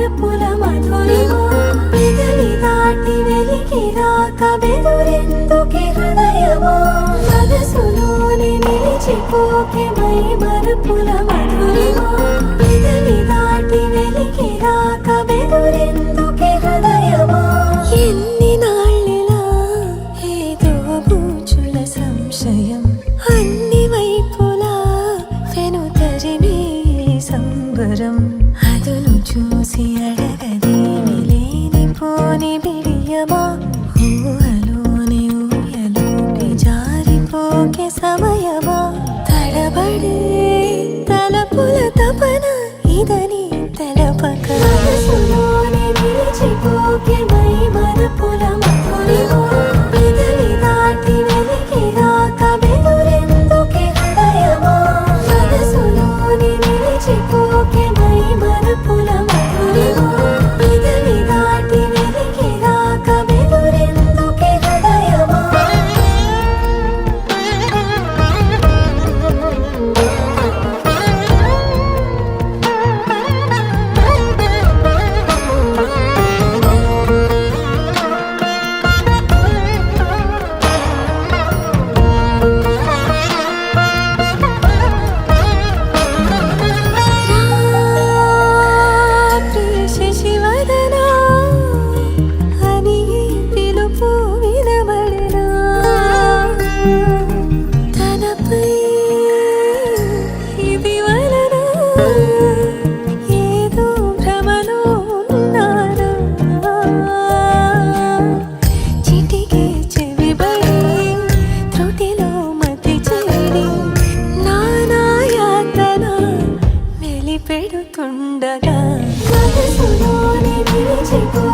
మరుపుల మధురిమా పెదవి దాటి వెలికి రాక బెదురెందుకే హృదయమా మనసులోని నిలిచిపోకే మై మరుపుల మధురిమా పెదవి దాటి వెలికి రాక బెదురెందుకే హృదయమా ఎన్ని నాళ్ళిలా ఏదో బూచుల సంశయం అన్ని వైపులా వెనుతరిమే సంబరం అదును చూసి అడగదేమి లేనిపోని బిడియమా ఊహలోని ఊయలోకి జారిపోకే సమయమా తడబడే తలపుల తపన ఇదని తెలపక మనసులోని నిలిచిపోకే మై మరుపుల మధురిమా పెదవి దాటి వెలికి రాక బెదురెందుకే హృదయమా మనసులోని నిలిచిపోకే మై మరుపుల మధురిమా పెదవి దాటి వెలికి రాక బెదురెందుకే హృదయమా శశివదనా అని పిలుపు వినబడినా తనపై ఇది వలన ఏదో భ్రమలో ఉన్నారా చిటికే చెవిబడి త్రుటిలో మతి చెడి నానాయాతన వెలిపెడుతుండగా మనసులోని నిలిచిపో